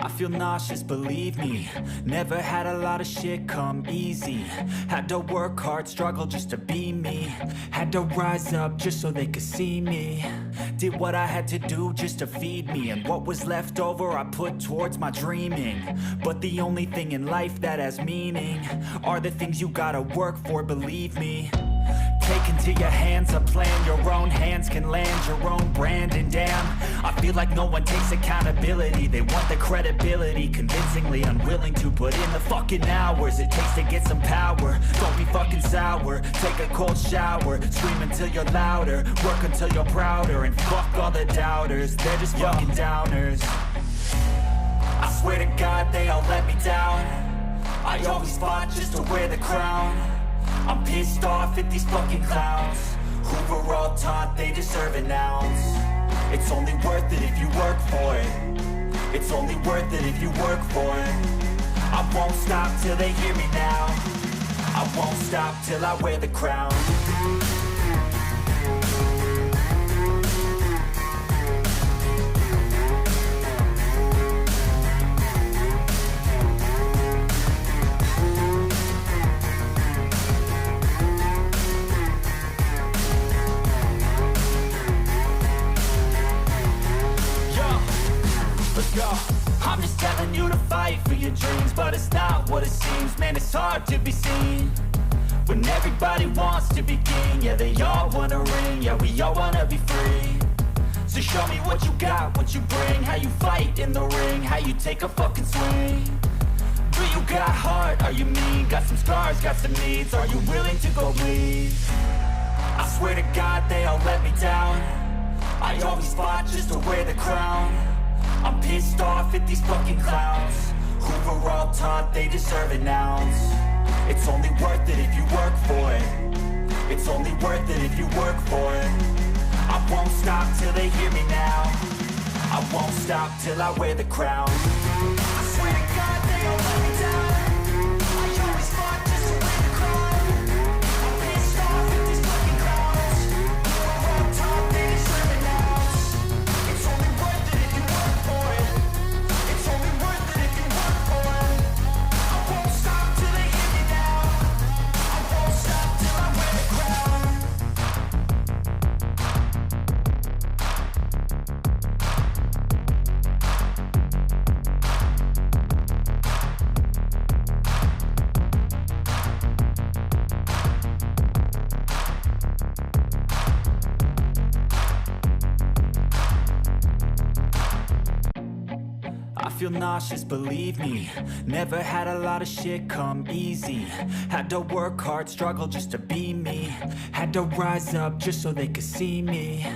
I feel nauseous, believe me. Never had a lot of shit come easy. Had to work hard, struggle just to be me. Had to rise up just so they could see me. Did what I had to do just to feed me. And what was left over I put towards my dreaming. But the only thing in life that has meaning are the things you gotta work for, believe me. Take into your hands a plan, your own hands can land your own brand. And damn, I feel like no one takes accountability. They want the credibility, convincingly unwilling to put in the fucking hours it takes to get some power. Don't be fucking sour, take a cold shower. Scream until you're louder, work until you're prouder. And fuck all the doubters, they're just fucking downers. I swear to God they all let me down. I always fought just to wear the crown. I'm pissed off at these fucking clowns who were all taught they deserve an ounce. It's only worth it if you work for it. It's only worth it if you work for it. I won't stop till they hear me now. I won't stop till I wear the crown. I'm just telling you to fight for your dreams, but it's not what it seems. Man, it's hard to be seen when everybody wants to be king. Yeah, they all wanna ring, yeah, we all wanna be free. So show me what you got, what you bring, how you fight in the ring, how you take a fucking swing. Do you got heart, are you mean? Got some scars, got some needs, are you willing to go bleed? I swear to God they all let me down. I always fought just to wear the crown. I'm pissed off at these fucking clowns who were all taught they deserve an ounce. It's only worth it if you work for it. It's only worth it if you work for it. I won't stop till they hear me now. I won't stop till I wear the crown. I swear to God they all let me down. I always fought just to wear the crown. I'm pissed off at these fucking clowns who were all taught they deserve an ounce. It's only worth it if you work for it. It's only worth it if you work for it. I won't stop till they hear me now. I won't stop till I wear the crown. I feel nauseous, believe me. Never had a lot of shit come easy. Had to work hard, struggle just to be me. Had to rise up just so they could see me.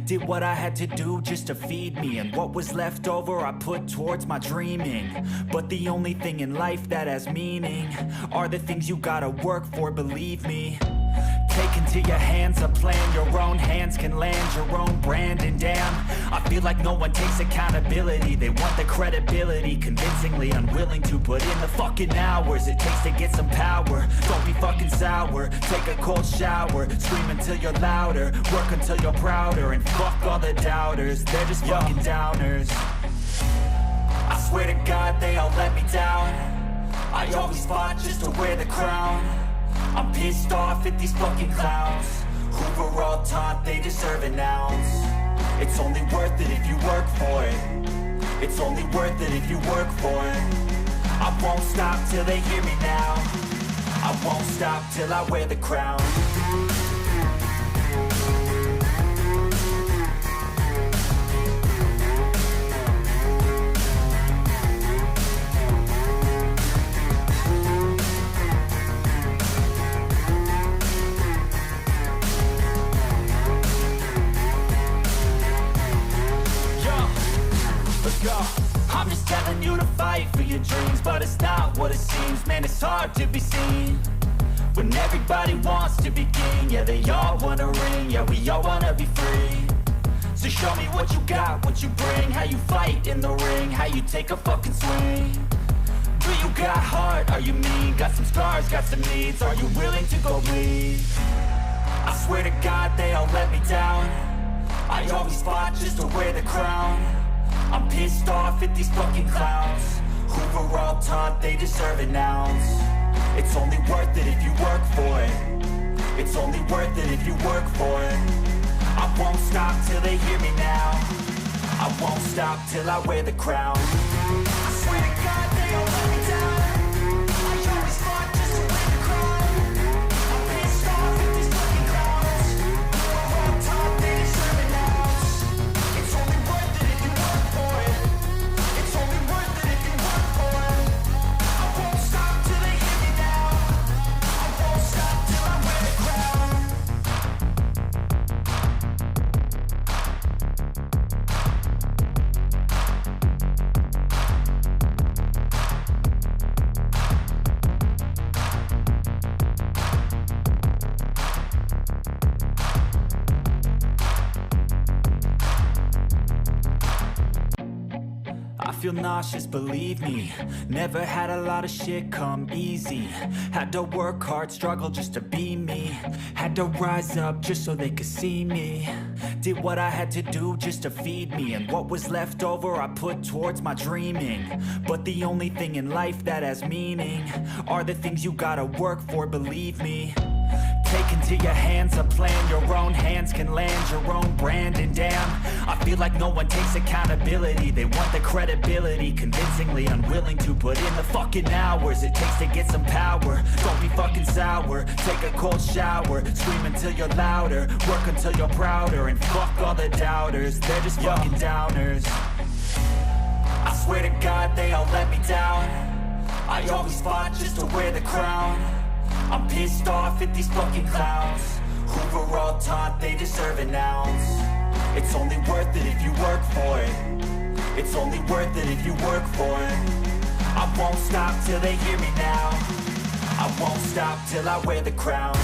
Did what I had to do just to feed me. And what was left over I put towards my dreaming. But the only thing in life that has meaning are the things you gotta work for, believe me. Take into your hands a plan, your own hands can land your own brand. And damn, I feel like no one takes accountability. They want the credibility, convincingly unwilling to put in the fucking hours it takes to get some power. Don't be fucking sour, take a cold shower. Scream until you're louder, work until you're prouder. And fuck all the doubters, they're just fucking downers. I swear to God they all let me down. I always fought just to wear the crown. I'm pissed off at these fucking clowns who were all taught they deserve an ounce. It's only worth it if you work for it. It's only worth it if you work for it. I won't stop till they hear me now. I won't stop till I wear the crown. I'm just telling you to fight for your dreams, but it's not what it seems. Man, it's hard to be seen when everybody wants to be king. Yeah, they all wanna ring, yeah, we all wanna be free. So show me what you got, what you bring, how you fight in the ring, how you take a fucking swing. Do you got heart, are you mean? Got some scars, got some needs, are you willing to go bleed? I swear to God they all let me down. I always fought just to wear the crown. I'm pissed off at these fucking clowns who were all taught they deserve an ounce. It's only worth it if you work for it. It's only worth it if you work for it. I won't stop till they hear me now. I won't stop till I wear the crown. I swear to God they all let me down. I always fought just to win the crown. I'm pissed off at these fucking clowns who are all taught they deserve an ounce. It's only worth it if you work for it. It's only worth it if you work for it. I won't stop till they hear me now. I won't stop till I wear the crown. I feel nauseous, believe me. Never had a lot of shit come easy. Had to work hard, struggle just to be me. Had to rise up just so they could see me. Did what I had to do just to feed me. And what was left over I put towards my dreaming. But the only thing in life that has meaning are the things you gotta work for, believe me. Take into your hands a plan. Your own hands can land your own brand. And damn, I feel like no one takes accountability. They want the credibility, convincingly unwilling to put in the fucking hours it takes to get some power. Don't be fucking sour, take a cold shower. Scream until you're louder, work until you're prouder. And fuck all the doubters, they're just fucking downers. I swear to God they all let me down. I always fought just to wear the crown. I'm pissed off at these fucking clowns who were all taught they deserve an ounce. It's only worth it if you work for it. It's only worth it if you work for it. I won't stop till they hear me now. I won't stop till I wear the crown.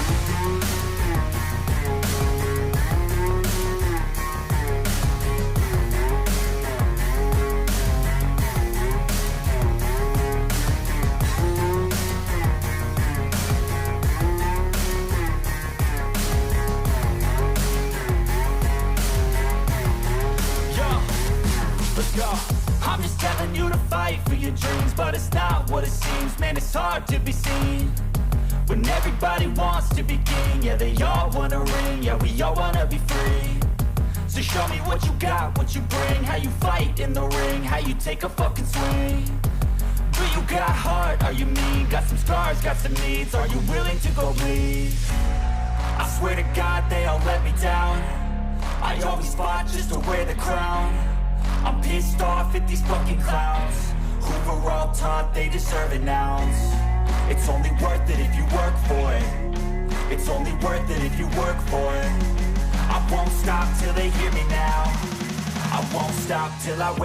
I'm just telling you to fight for your dreams, but it's not what it seems. Man, it's hard to be seen when everybody wants to be king. Yeah, they all wanna ring, yeah, we all wanna be free. So show me what you got, what you bring, how you fight in the ring, how you take a fucking swing. Do you got heart, are you mean? Got some scars, got some needs, are you willing to go bleed? I swear to God they all let me down. I always fought just to wear the crown. I'm pissed off at these fucking clowns who were all taught they deserve an ounce. It's only worth it if you work for it. It's only worth it if you work for it. I won't stop till they hear me now. I won't stop till I wait.